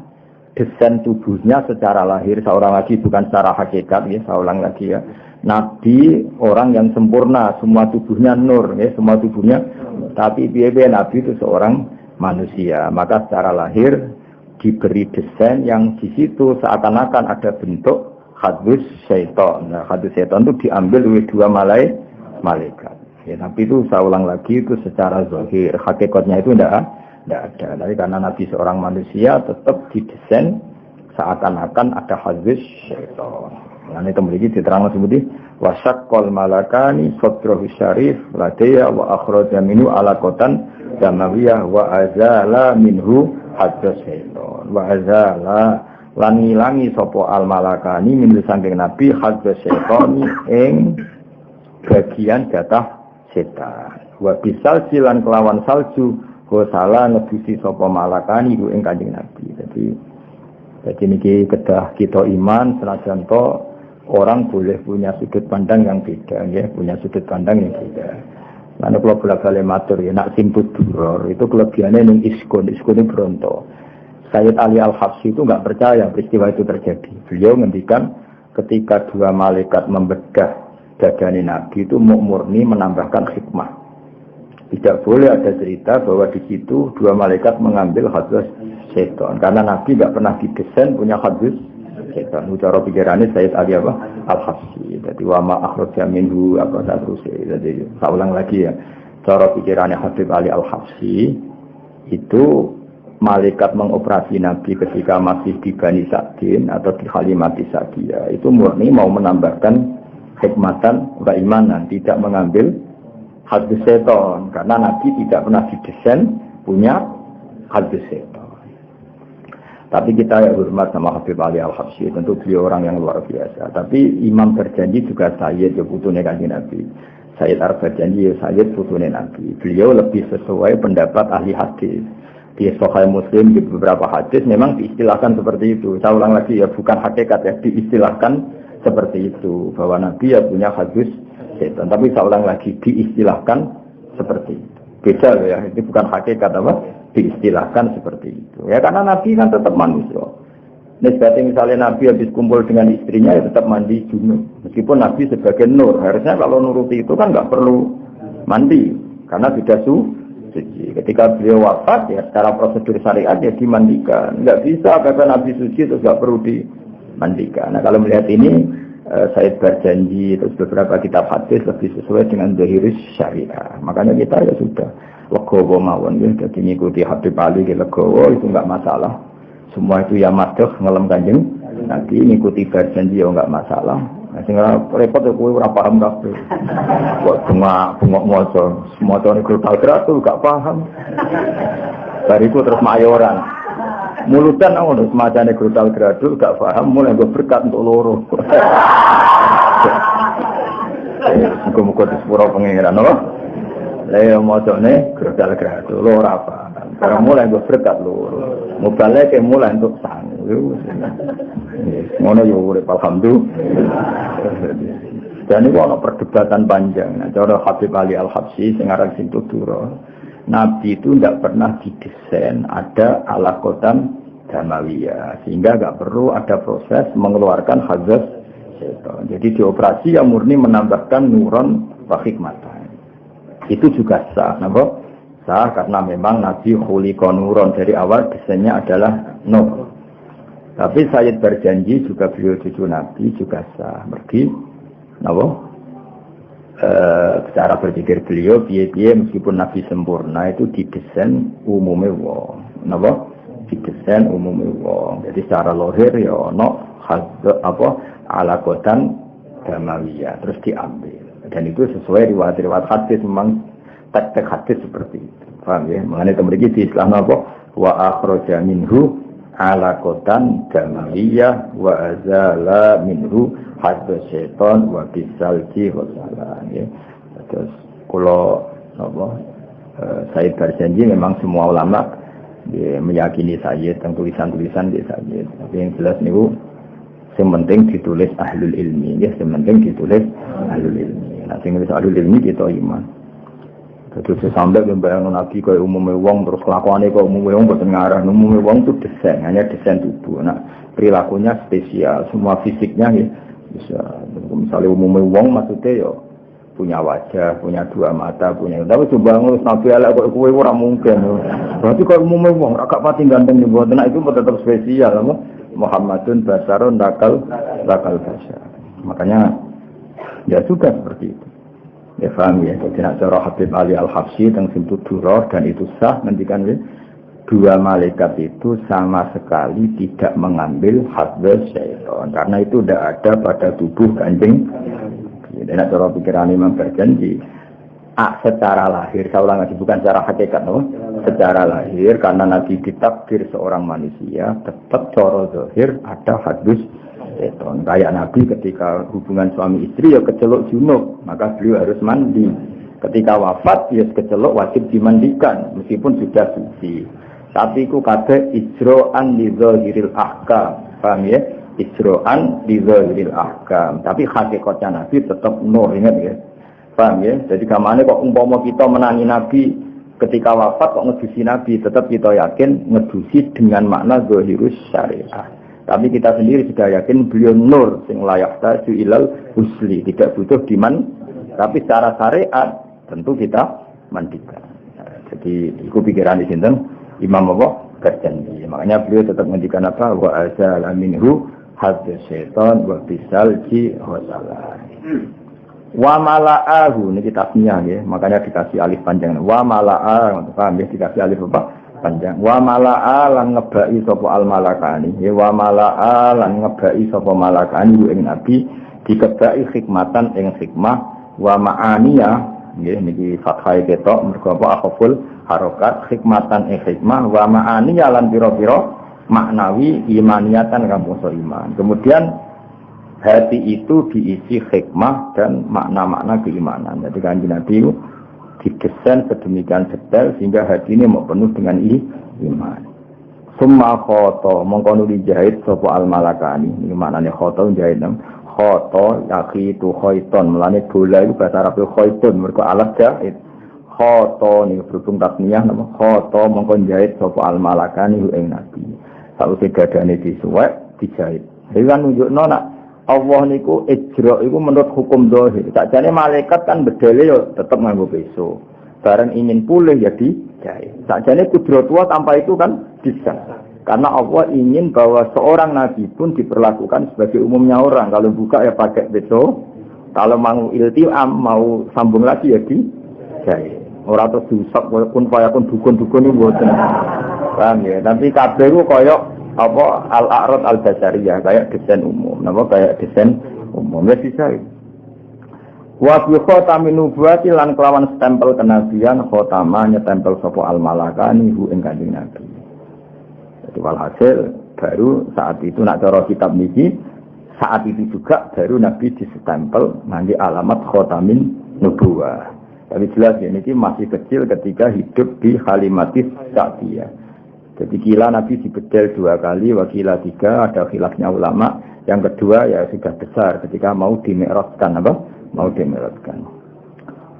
desain tubuhnya secara lahir seorang lagi bukan secara hakikat ya, seorang lagi ya. Nabi orang yang sempurna, semua tubuhnya nur ya, semua tubuhnya. Tapi piye-piye Nabi itu seorang manusia, maka secara lahir diberi desain yang di situ seakan-akan ada bentuk hadus syaitan. Nah, hadus syaitan itu diambil oleh 2 malaikat. Ya, tapi itu saya ulang lagi itu secara zahir, hakikatnya itu tidak ada. Tapi karena Nabi seorang manusia tetap didesain seakan-akan ada hadis syaitan. Nah, ini memiliki diterang seperti wasaqqal malakani sadrahu syarif ladaya wa akhraja minhu alaqatan damawiyah wa azala minhu hadis syaitan. Wa azala lan ngilangi sapa al malakani min saking Nabi hadis syaitan ing bagian jatah setan. Wa bisal silan kelawan salju go salah nebusi sapa malakani ku ing Kanjeng Nabi. Jadi niki kedah kita iman senajan to orang boleh punya sudut pandang yang beda ya, punya sudut pandang yang beda. Lan kula bolak-balik matur ya nak simput duror itu kelebihannya ning iskun itu Bronto. Sayyid Ali Al-Habsyi itu enggak percaya peristiwa itu terjadi. Beliau ngendikan ketika dua malaikat membedah dadane Nabi itu murni menambahkan hikmah. Tidak boleh ada cerita bahwa di situ dua malaikat mengambil hadis setan karena Nabi tidak pernah didesain punya hadis setan. Cara pikirannya Sayyid Ali Al-Habsyi. Jadi wa ma akhraja minhu apa terusé. Jadi saya ulang lagi ya. Cara pikirannya Habib Ali Al-Habsyi itu malaikat mengoperasi Nabi ketika masih di Bani Sa'din atau di Halimati Sa'diyah itu murni mau menambahkan hikmatan wa imanan, tidak mengambil hadis setan karena Nabi tidak pernah didesain punya hadis setan. Tapi kita ya hormat sama Habib Ali Al-Habsyi, tentu beliau orang yang luar biasa. Tapi imam berjanji juga Sayyid ya putune Kanjeng Nabi. Sayyid berjanji ya Sayyid putune Nabi. Beliau lebih sesuai pendapat ahli hadis. Di Sahih Muslim di beberapa hadis memang diistilahkan seperti itu. Saya ulang lagi ya, bukan hakikat ya, diistilahkan seperti itu bahwa Nabi ya punya hadis setan, tapi saya ulang lagi diistilahkan seperti itu. Beda loh ya, itu bukan hakikat apa, diistilahkan seperti itu. Ya karena Nabi kan tetap manusia. Nisbatnya misalnya Nabi habis kumpul dengan istrinya ya tetap mandi junub. Meskipun Nabi sebagai nur, harusnya kalau nuruti itu kan nggak perlu mandi karena sudah suci. Ketika beliau wafat ya secara prosedur syariat ya dimandikan. Nggak bisa kata Nabi suci itu nggak perlu dimandikan. Nah kalau melihat ini saya berjanji terus beberapa kitab hadis lebih sesuai dengan zahiris syariah. Makanya kita ya sudah legowo mawon ya, jadi ngikuti Habib Ali ke legowo itu nggak masalah. Semua itu ya madhah ngelem Kanjeng Nabi, ngikuti berjanji ya nggak masalah. Nah sing repot ya kowe ora paham kabeh. Kok bengok maca, semacane grutal gratu gak paham. Bariku terus mayoran. Mulutan ngono semacane grutal gratu gak paham, mulai gue berkat untuk loro. Muga-muga disepuro pengiran lho. Lah macane grutal gratu lho ora paham. Karena mulai gue berkat loro. Mubalik mulai untuk sang. Ngono yo urip alhamdulillah. Dan itu ada perdebatan panjang. Nah, cara Habib Ali Al-Habsyi sing aran Sintudura, Nabi itu tidak pernah didesain ada alakotan damawiyah, sehingga nggak perlu ada proses mengeluarkan hadis setan. Jadi dioperasi yang murni menambahkan nuron wa hikmatan. Itu juga sah, napa? Sah karena memang Nabi khuliqa nuron, dari awal desainnya adalah nur. Tapi Sayyid berjanji juga beliau cucu Nabi juga sah. Mergi, napa? Cara berpikir beliau piye-piye meskipun Nabi sempurna itu didesain umumnya wong, napa? Didesain umumnya wong. Jadi secara lahir ya ono alakotan damawiyah terus diambil. Dan itu sesuai riwayat-riwayat hadis, memang teks-teks hadis seperti itu. Paham ya? Mengenai temriki di Islam apa? Wa akhraja minhu alakotan damawiyah wa azala minhu hadis setan wa bisalji wa salam ya. Terus kalau Sayyid berjanji memang semua ulama meyakini Sayyid tentang tulisan-tulisan di Sayyid. Tapi yang jelas niku yang penting ditulis ahlul ilmi ya, yang penting ditulis ahlul ilmi. Nah sing nulis ahlul ilmi kita iman. Terus sampai membayangkan Nabi kaya umumnya wong terus kelakuannya kaya umumnya wong boten ngarah. Umumnya wong itu desain, hanya desain tubuh. Nah perilakunya spesial, semua fisiknya ya bisa. Misalnya umumnya wong maksudnya ya punya wajah, punya dua mata, punya. Tapi coba ngurus Nabi ala kok kowe ora mungkin. Berarti kaya umumnya wong agak pati ganteng dibuat. Nah itu tetap spesial apa? Muhammadun basarun dakal basar. Makanya ya sudah seperti itu. Ya paham ya. Jadi nak cara Habib Ali Al-Habsyi teng Simtud Duror dan itu sah ngendikan dua malaikat itu sama sekali tidak mengambil hadzal syaitan karena itu tidak ada pada tubuh Kanjeng. Jadi nak cara pikiran Imam berjanji secara lahir, saya ulang lagi bukan secara hakikat, no? Secara lahir karena Nabi ditakdir seorang manusia tetap cara zahir ada hadus seton. Kayak Nabi ketika hubungan suami istri ya kecelok junub, maka beliau harus mandi. Ketika wafat ya kecelok wajib dimandikan meskipun sudah suci. Tapi ku kabeh ijro'an li zahiril ahkam. Paham ya? Ijro'an li zahiril ahkam. Tapi hakikatnya Nabi tetap nur, ingat ya. Paham ya? Jadi kamane kok umpama kita menangi Nabi ketika wafat kok ngedusi Nabi, tetap kita yakin ngedusi dengan makna zahirus syariah. Tapi kita sendiri sudah yakin beliau nur sing layak taju ilal husli, tidak butuh diman. Tapi secara syariat tentu kita mandikan. Jadi itu pikiran di sini Imam Abu berjanji. Makanya beliau tetap mendikan apa? Wa azal minhu hadza syaitan wa bisalji wasala. Wa mala'ahu, ini tasniah ya, makanya dikasih alif panjang. Wa mala'a, paham ya, dikasih alif apa? Panjang. Wa mala'a lan ngebai sapa al malakani. Ya wa mala'a lan ngebai sapa malakani ing Nabi dikebai hikmatan ing hikmah wa ma'aniya, nggih niki fathah ketok mergo apa akhful harokat hikmatan ing hikmah wa ma'aniya lan pira-pira maknawi imaniyatan kang basa iman. Kemudian hati itu diisi hikmah dan makna-makna keimanan. Jadi Kanjeng Nabi itu didesain sedemikian detail sehingga hati ini mau penuh dengan iman. Summa khoto mongko dijahit sapa al malakani. Ini maknane khoto jahit nam. Khoto yaqitu khaiton. Mulane bola itu bahasa Arab khaitun mergo alat jahit. Khoto niku berhubung tasniyah nama khoto mongko jahit sapa al malakani ing Nabi. Sakwise dadane disuwek dijahit. Iki kan nunjukno nak Allah niku ijra iku menurut hukum zahir. Sakjane malaikat kan bedele yo tetep nganggo peso. Bareng ingin pulih ya dijahit. Sakjane kudratullah tanpa itu kan bisa. Karena Allah ingin bahwa seorang nabi pun diperlakukan sebagai umumnya orang. Kalau buka ya pakai peso. Kalau mau iltiam mau sambung lagi ya dijahit. Ora terus diusap pun payapun dukun-dukun niku mboten. Paham ya? Tapi kabeh ku koyo apa al-a'rad al-basariyah kayak desain umum, napa kayak desain umum ya bisa. Wa bi khatamin nubuwati lan kelawan stempel kenabian khatama nyetempel sapa al-malakani hu ing Kanjeng Nabi. Jadi walhasil baru saat itu nak cara kitab niki saat itu juga baru Nabi disestempel nanti alamat khatamin nubuwah. Tapi jelas ya niki masih kecil ketika hidup di Halimatis Sa'diyah. Jadi kila Nabi dibedel 2 kali, wakila 3, ada khilafnya ulama. Yang kedua ya sudah besar ketika mau dimi'rajkan apa? Mau dimi'rajkan.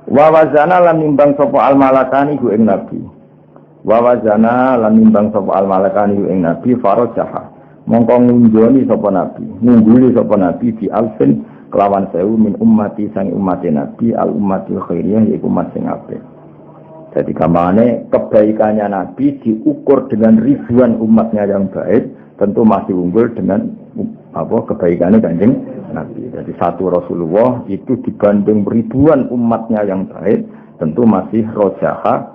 Wa wazana lan nimbang sapa al malakani ku ing Nabi. Wa wazana lan nimbang sapa al malakani ku ing Nabi farajaha. Mongko ngunjoni sapa Nabi, ngungguli sapa Nabi di alfin kelawan 1000 min ummati sang umat Nabi al ummatil khairiyah yaiku umat sing apik. Jadi gambarnya kebaikannya Nabi diukur dengan ribuan umatnya yang baik, tentu masih unggul dengan apa kebaikannya Kanjeng Nabi. Jadi satu Rasulullah itu dibanding ribuan umatnya yang baik, tentu masih rojaha,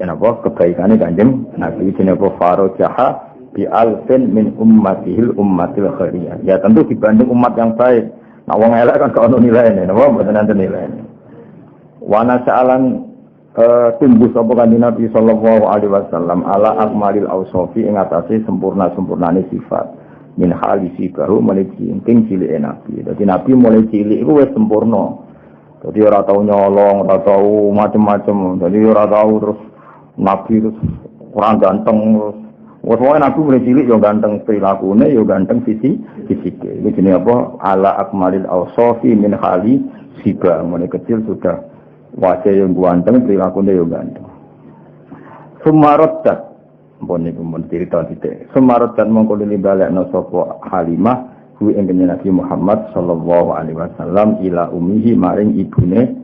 apa kebaikannya Kanjeng Nabi. Ini apa farojaha bi alfin min ummatihil ummatil khairiyah. Ya tentu dibanding umat yang baik. Nah wong elek kan gak ono nilainya, napa mboten enten nilainya. Wana sa'alan tumbuh sapa Kanjeng Nabi sallallahu alaihi wasallam ala akmalil ausofi ing atase sempurnane sifat min halisi baru mulai cilik cilik Nabi. Dadi Nabi mulai cilik iku wis sempurna. Dadi ora tau nyolong, ora tau macam-macam. Dadi ora tau terus Nabi terus ora ganteng. Wes Nabi mulai cilik yo ganteng prilakune yo ganteng fisike. Iki jenenge apa? Ala akmalil ausofi min halisi baru mulai kecil sudah wajah yang ganteng, perilakunya yang ganteng. Sumarodat, pun itu cerita titik. Sumarodat mengkodili balik nasopo Halimah, hu ingkanya Nabi Muhammad Sallallahu Alaihi Wasallam ila umihi maring ibune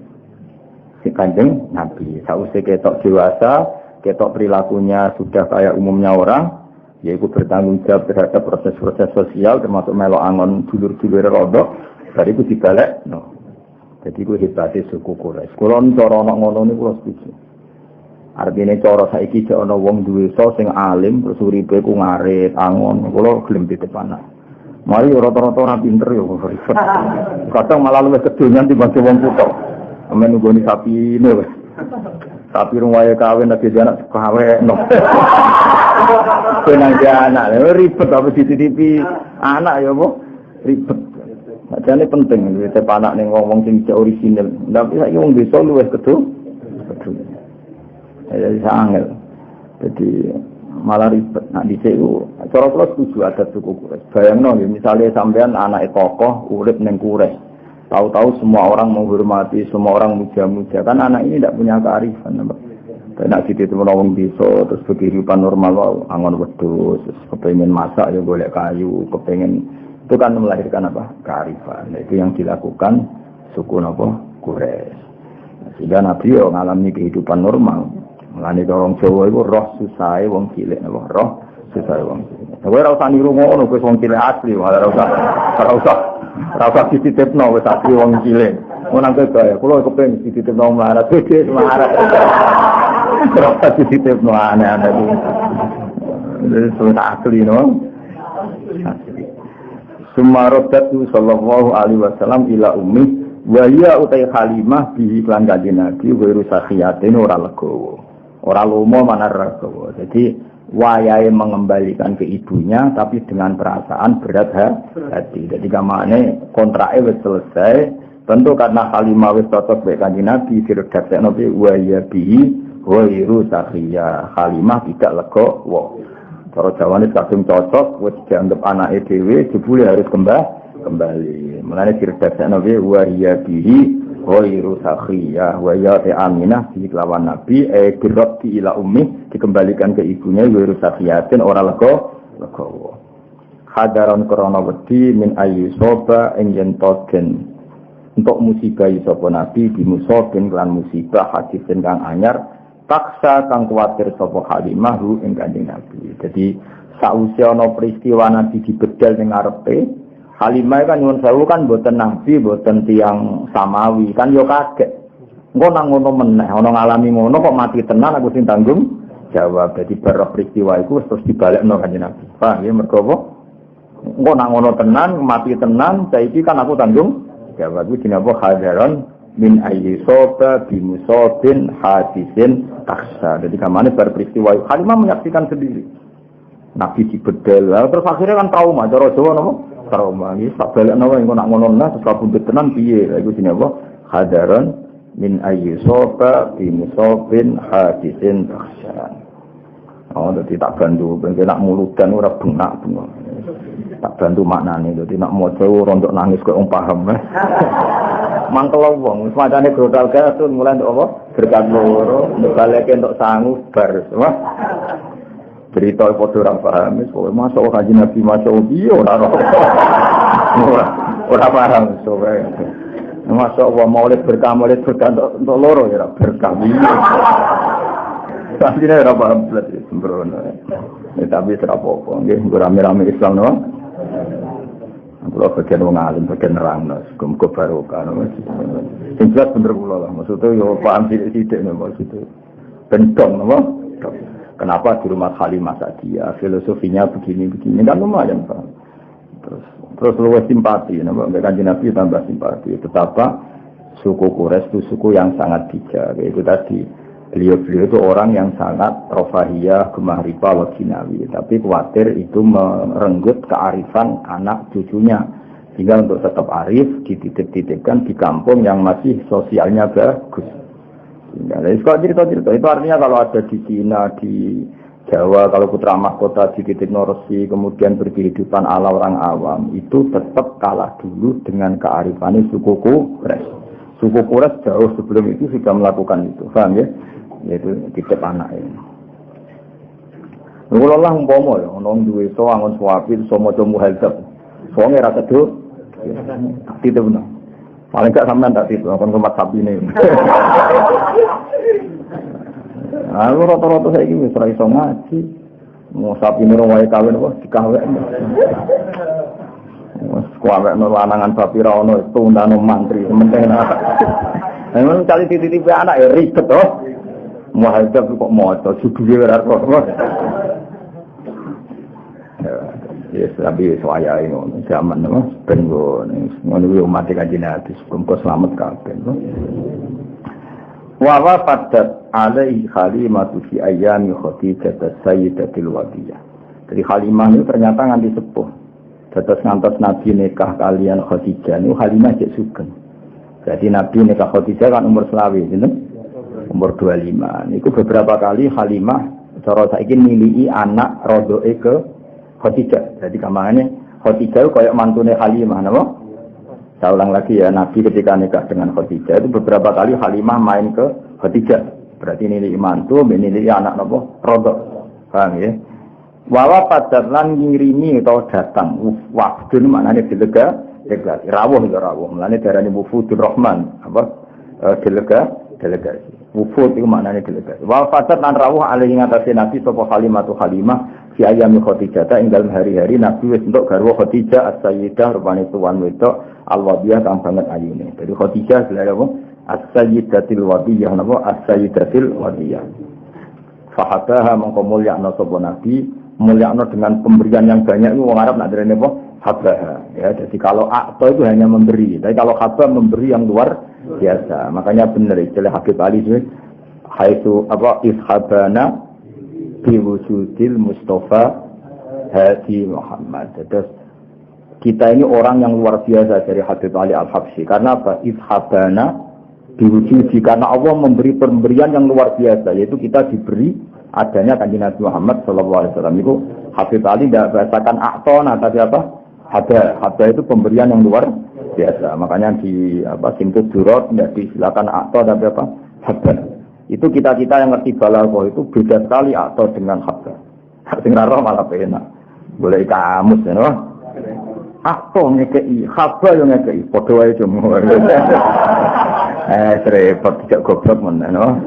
si Kanjeng Nabi. Sausai ketok dewasa, ketok perilakunya sudah kayak umumnya orang, yaitu bertanggung jawab terhadap proses-proses sosial, termasuk melo angon dulur-dulur rodok. Dari itu dibalik, no. Jadi ku hebatnya suku Quraisy. Kula cara ana ngono niku kula setuju. Artine cara saiki jek ana wong duwe sing alim terus uripe ku ngarit, angon, kula gelem titip anak. Mari rata-rata ora pinter yo. Kadang malah luwih kedonyan timbang wong kutho. Amen nggoni sapi ne wis. Sapi rumahe kawin lagi anak kawekno. Penang anak ribet apa dititipi anak ya apa? Ribet. Makane penting titip anak ning wong sing orisinal. Tapi saiki wong desa luwih kedonyan. Jadi sangat, jadi malah ribet. Nah di situ, cara kalau setuju ada suku Quraisy. Bayangno, misalnya sampean anak tokoh urip neng Quraisy, tahu-tahu semua orang menghormati, semua orang muja-muja. Kan anak ini tidak punya kearifan. Karena situ itu menolong desa, terus kehidupan normal, angon wedhus, kepengen masak ya golek kayu, kepengen itu kan melahirkan apa? Kearifan. Nah, itu yang dilakukan suku apa? Quraisy. Sehingga Nabi mengalami kehidupan normal. Mulane orang Jawa iku roh susahe wong cilik napa roh susahe wong cilik. Kowe ora usah niru ngono kowe wong cilik asli, ora usah dititipno wis asli wong cilik. Ngono nang kaya kula kepengin dititipno melarat gede melarat. Ora usah dititipno aneh-aneh iki. Wis asli no. Sumarodatu sallallahu alaihi wasallam ila ummi wa ya utai Halimah bihi lan kanjeng Nabi wiru sakhiyatin ora legowo. Orang lomo mana regawa. Jadi wayahe mengembalikan ke ibunya tapi dengan perasaan berat hati. Jadi kamane kontraknya wis selesai. Tentu karena Halimah wis cocok mek Kanjeng Nabi diredaksekno pe waya bihi wairu sakhiyah. Halimah tidak legowo. Cara Jawane kadung cocok wis dianggap anake dhewe jebule harus kembali. Mulane diredaksekno pe waya bihi wairu sakhiyah wa ya Aminah dilawan Nabi dirabti ila ummi dikembalikan ke ibunya wairu sakhiyatin ora legowo hadaran krana wedi min ayi soba ing yen togen untuk musibah sapa Nabi di musabin lan musibah hadisin kang anyar paksa kang kuwatir sapa Halimah ru ing Kanjeng Nabi. Jadi sausé ana peristiwa Nabi dibedal ning ngarepe Halimah kan nyuwun sewu kan mboten nabi, mboten tiyang samawi, kan yo kaget. Engko nang ngono meneh, ana ngalami ngono kok mati tenan aku sing tanggung jawab. Dadi bar peristiwa iku terus dibalekno Kanjeng Nabi. Paham ya mergo apa? Engko nang ngono tenan, mati tenan, saiki kan aku tanggung jawab. Iku jenenge apa? Hadaron min ayyi soba bi musabin hadisin taksa. Jadi kamane bar peristiwa Halimah menyaksikan sendiri. Nabi dibedel, terus akhirnya kan trauma, cara Jawa napa? Trauma iki sak balekno wae engko nak ngono nah terus kabundut tenan piye lha iku jenenge apa hadaran min ayyi soba bi musabin hadisin takhsha. Oh dadi tak bantu ben nak muludan ora bengak bengok. Tak bantu maknane dadi nak maca rontok nangis kok wong paham. Mangkel wong semacane grotal gatun mulai untuk apa berkat loro baleke untuk sangu bar semua. Cerita foto orang paham, soalnya masuk kaji Nabi masuk dia orang paham, soalnya masuk maulid berkah untuk loro ya berkah. Tapi ini orang paham betul sembrono. Tapi serapopo, nggih rame-rame Islam no. Kalau bagian wong alim, bagian nerangno, muga barokah. Sing jelas bener kula lah, maksudnya yo paham sithik-sithik nek maksud bentong napa? Kenapa di rumah Halimah Sa'diyah filosofinya begini kan lumayan Pak. Terus luwes simpati, napa Kanjeng Nabi tambah simpati. Betapa suku Quraisy itu suku yang sangat bijak. Itu tadi beliau itu orang yang sangat rofahiyah, gemah riba, wajinawi. Tapi khawatir itu merenggut kearifan anak cucunya. Sehingga untuk tetap arif dititip-titipkan di kampung yang masih sosialnya bagus. Ya, cerita-cerita itu artinya kalau ada di Cina, di Jawa, kalau putra mahkota di titik Norsi, kemudian berkehidupan ala orang awam, itu tetap kalah dulu dengan kearifan suku Quraisy. Suku Quraisy jauh sebelum itu sudah melakukan itu, paham ya? Yaitu titip anak ini. Kalau Allah umpama ya, orang duwe so angon suapi, so maca muhadzab, soalnya rasa itu, titip benar. Paling gak sampean tak tipu, akan kemat sapi ini. Aku rata-rata saya ini bisa iso ngaji. Mau sapi ini orang wajah kawin apa? Dikawin. Wawek no lanangan babi ra ono tundano mantri sementing anak. Memang cari titip anak ya ribet toh. Muhadzab kok moco juduge ora kok. Ya sabi soaya ngono zaman no ben ngono kuwi umat Kanjeng Nabi muga slamet kabeh. Wa wafadat alaihi Halimah fi ayyami Khadijah sayyidatil wadiyah. Jadi Halimah itu ternyata nganti sepuh. Terus ngantos Nabi nikah kalian Khadijah itu Halimah cek sugeng. Jadi Nabi nikah Khadijah kan umur selawi, gitu? Umur 25. Itu beberapa kali Halimah cara saiki miliki anak rodoe ke Khadijah. Jadi kamane Khadijah itu kayak mantune Halimah, napa? Saya ulang lagi ya, Nabi ketika nikah dengan Khadijah itu beberapa kali Halimah main ke Khadijah. Berarti miliki mantu, miliki anak napa? Rodo. Paham ya? Wawa padat lan ngirimi atau datang wafdun maknanya delegasi rawuh ya rawuh maknanya darani wufudur rahman apa delegasi wufud itu maknanya delegasi wawa padat lan rawuh alaihi ngatasi nabi sapa Halimah fi ayyami Khadijah ing dalem hari-hari nabi wis entuk garwa Khadijah as-sayyidah rupane tuan wedok al-wadiyah kang banget ayune jadi Khadijah lha apa as-sayyidatil wadiyah napa as-sayyidatil wadiyah fahabaha mongko mulyakna sapa nabi mulyakno dengan pemberian yang banyak itu orang Arab nak derene apa? Habah. Ya, jadi kalau akto itu hanya memberi, tapi kalau habah memberi yang luar biasa. Makanya benar istilah Habib Ali itu haitsu apa ishabana bi wujudil Mustafa hadi Muhammad. Terus kita ini orang yang luar biasa dari Habib Ali Al-Habsyi. Karena apa? Ishabana bi wujudi karena Allah memberi pemberian yang luar biasa yaitu kita diberi adanya Kanjeng Nabi Muhammad sallallahu alaihi wasallam itu Habib Ali tidak bahasakan aktona tapi apa? Hada itu pemberian yang luar biasa. Makanya di Simtud Durat tidak disilakan akto tapi apa? Hada. Itu kita-kita yang ngerti balaghah itu beda sekali akto dengan hada. Sing ra roh malah penak. Boleh kamus ya, no? Akto ngekei, hada yo ngekei, padha wae cuma. Repot tidak goblok men, no?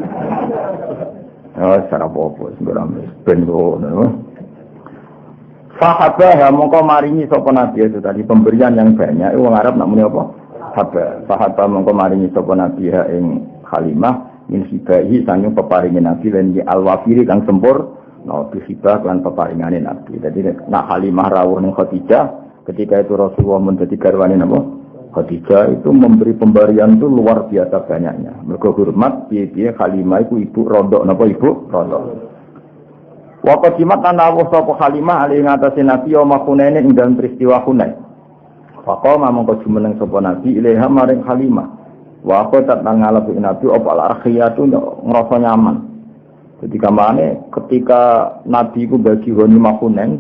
Oh, secara apa-apa, sebenarnya bentuk, Fahabah, mongko maringi sopo nabi itu tadi pemberian yang banyak. Orang Arab nak muni apa? Fahabah, mongko maringi sopo nabi ing Halimah min hibahi sanging peparingi nabi lan di al-wafiri kang sempur, nabi hibah lan peparingane nabi. Jadi nak Halimah rawuh ning Khadijah, ketika itu Rasulullah menjadi garwane napa? Khadijah itu memberi pemberian itu luar biasa banyaknya. Mergo hormat piye-piye Halimah itu ibu rodok napa ibu rodok. Wa qadimat ana wa sapa Halimah ali ngatasi Nabi ya Hunain ing dalam peristiwa Hunain. Faqama mongko jumeneng sapa Nabi ilaiha maring Halimah. Wa qatat nang ngalepi Nabi apa al-arkhiyatu ngrasa nyaman. Jadi kamane ketika Nabi ku bagi ghanimah Hunain,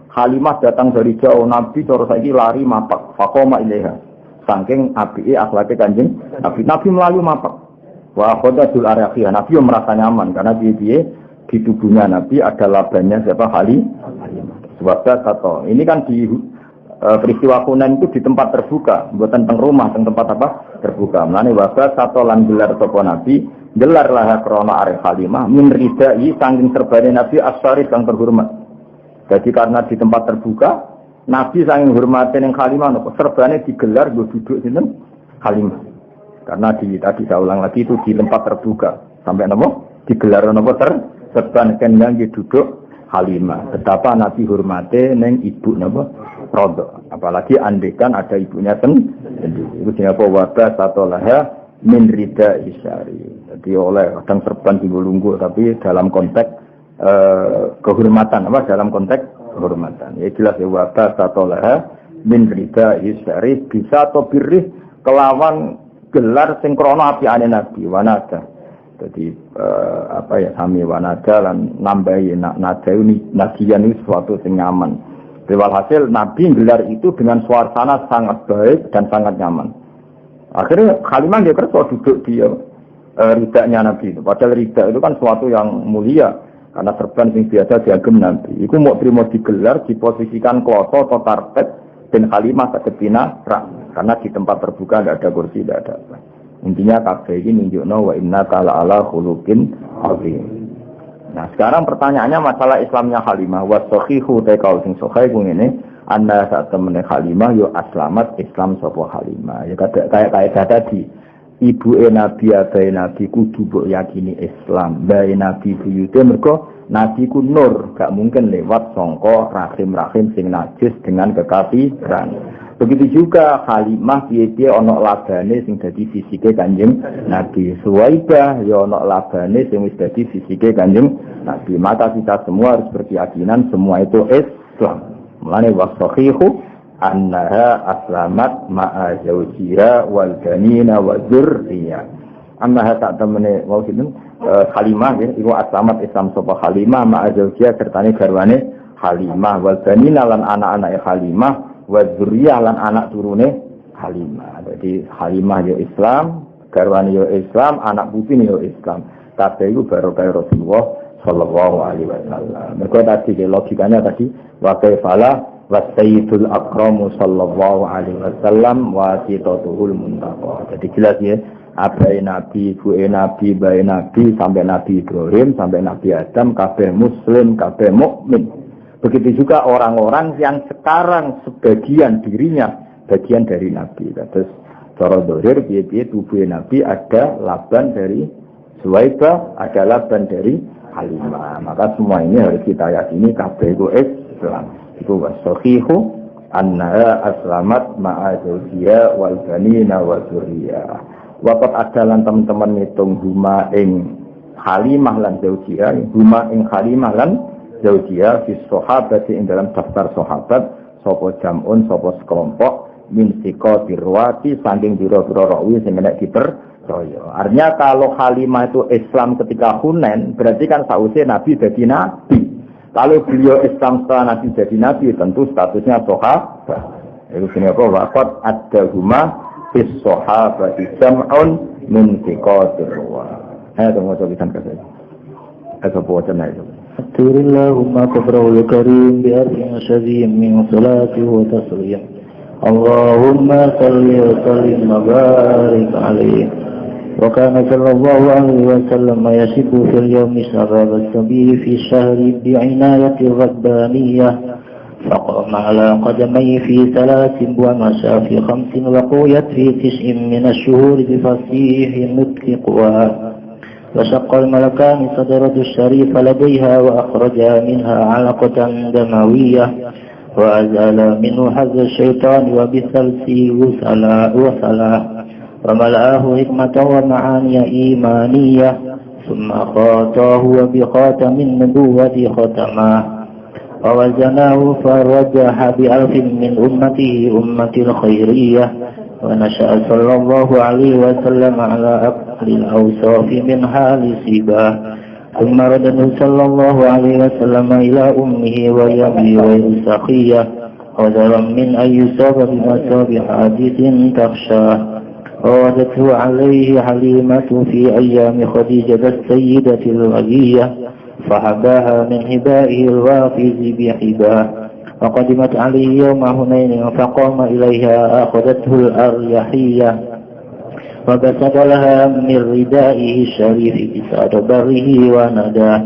Halimah datang dari jauh Nabi cara saiki lari mapak. Faqama ilaiha. Saking apike akhlake Kanjeng Nabi melayu mapak. Wa qadatul araqiyah Nabi merasa nyaman karena piye-piye di tubuhnya Nabi ada labanya siapa Halimah. Sebab kata ini kan di peristiwa Hunain itu di tempat terbuka, bukan teng rumah, teng tempat apa? Terbuka. Mulane wabah satu lan gelar sapa Nabi, gelar lah krana arek Halimah min ridai saking serbane Nabi as-syarif yang terhormat. Jadi karena di tempat terbuka Nabi saking hormate ning Halimah napa serbane digelar go duduk sinten Halimah. Karena tadi saya ulang lagi itu di tempat terbuka. Sampai napa digelar napa serban kendang duduk Halimah. Betapa Nabi hormate ning ibu napa Rodo. Apalagi andekan ada ibunya sendiri. Iku jenenge wabah satolaha min rida isyari. Jadi oleh kadang serban lungguh tapi dalam konteks kehormatan apa dalam konteks kehormatan. Ya jelas ya wabah satolaha min rida isyari bisa atau birih kelawan gelar sing krana apiane Nabi wanada. Jadi sami wanada lan nambahi nada ini nasiyan itu sesuatu sing nyaman. Walhasil Nabi gelar itu dengan suasana sangat baik dan sangat nyaman. Akhirnya Halimah dia kerja duduk di ridanya Nabi itu. Padahal rida itu kan suatu yang mulia karena serban sing biasa diagem Nabi. Iku mau terima digelar diposisikan kloso atau karpet dan Halimah sakepina karena di tempat terbuka tidak ada kursi, tidak ada apa. Intinya kabeh ini nunjukno wa innaka la'ala khuluqin azim. Nah, sekarang pertanyaannya masalah Islamnya Halimah wa sahihu taikau sing sahih ngene Anna saat temene Halimah yo aslamat Islam sapa Halimah. Ya kayak tadi. Ibu Nabi abai Nabi kudu mbok yakini Islam. Bae Nabi buyute mergo Nabi ku nur, gak mungkin lewat sangka rahim-rahim sing najis dengan kekafiran. Begitu juga Halimah piye-piye ana labane sing dadi fisike Kanjeng Nabi. Suwaibah ya ana labane sing wis dadi fisike Kanjeng Nabi. Maka kita semua harus berkeyakinan semua itu Islam. Mulane wasahihu annaha aslamat ma'a zawjiha wal banina wa dzurriyyah. Annaha tak temene wau sinten Halimah ya iku aslamat Islam sapa Halimah ma'a zawjiha sertane garwane Halimah wal banina lan anak-anake Halimah wa dzurriyyah lan anak turune Halimah. Jadi Halimah ya Islam, garwane ya Islam, anak putine ya Islam. Kabeh iku barokah Rasulullah sallallahu alaihi wasallam. Mergo tadi logikanya tadi wa kaifala wa sayyidul akramu sallallahu alaihi wasallam wa sitatuhul muntaqa. Jadi jelas ya, abai Nabi, ibuke Nabi, bae Nabi sampai Nabi Ibrahim sampai Nabi Adam kabeh muslim, kabeh mukmin. Begitu juga orang-orang yang sekarang sebagian dirinya bagian dari Nabi. Terus cara zahir piye-piye tubuh Nabi ada laban dari Suwaibah, ada laban dari Halimah. Maka semua ini harus kita yakini kabeh itu Islam. Itu wasahihu annaha aslamat ma'a zawjiha wal banina wa dzurriyyah. Waqat adalan teman-teman ngitung huma ing Halimah lan zawjiha, huma ing Halimah lan zawjiha fi sahabati ing dalam daftar sahabat sapa jamun sapa sekelompok min siqatir rawati saking pira-pira rawi sing nek dipercaya. Artinya kalau Halimah itu Islam ketika Hunain berarti kan sausé Nabi dadi nabi. Kalau beliau Islam setelah Nabi jadi Nabi, tentu statusnya sahabat. Itu sini apa? Waqat ad-dahuma fis sahabati jam'un min thiqatir wa. Tunggu coba kasih. Apa wacana itu? Alhamdulillahumma kabrahul karim bi arfin syazim min salati wa taslim. Allahumma salli wa sallim wa barik alaihi. وكان صلى الله عليه وسلم يشب في اليوم شباب السبيل في الشهر بعناية ربانية فقام على قدميه في 3 ومشى في 5 وقويت في 9 من الشهور بفصيح النطق قوى وشق الملكان صدرة الشريف لديها وأخرجا منها علقة دموية وأزال منه حظ الشيطان وبثلث وصلا وملأه حكمة ومعاني إيمانية ثم خاطاه وبخاتم النبوة ختماه ووزناه فرجح ب1000 من أمته أمة الخيرية ونشأ صلى الله عليه وسلم على أقل الأوصاف من حال سباه ثم رده صلى الله عليه وسلم إلى أمه ويمي ويسخية وذرا من أن يصاب بمصاب حادث تخشاه ووجدته عليه حليمة في أيام خديجة السيدة الغية فحباها من هبائه الوافز بحباه وقدمت عليه يوم هنين فقام إليها أخذته الأريحية وبسط لها من ردائه الشريف بساط بره ونداه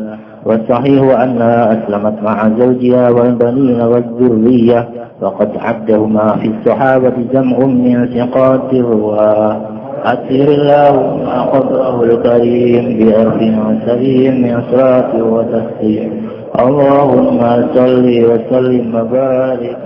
والصحيح أنها أسلمت مع زوجها والبنين والذرية وقد عدهما في الصحابة جمع من ثقات الرواه أسر اللهم قدره الكريم بأرض سليم من صلاة وتسليم اللهم صل وسلم وبارك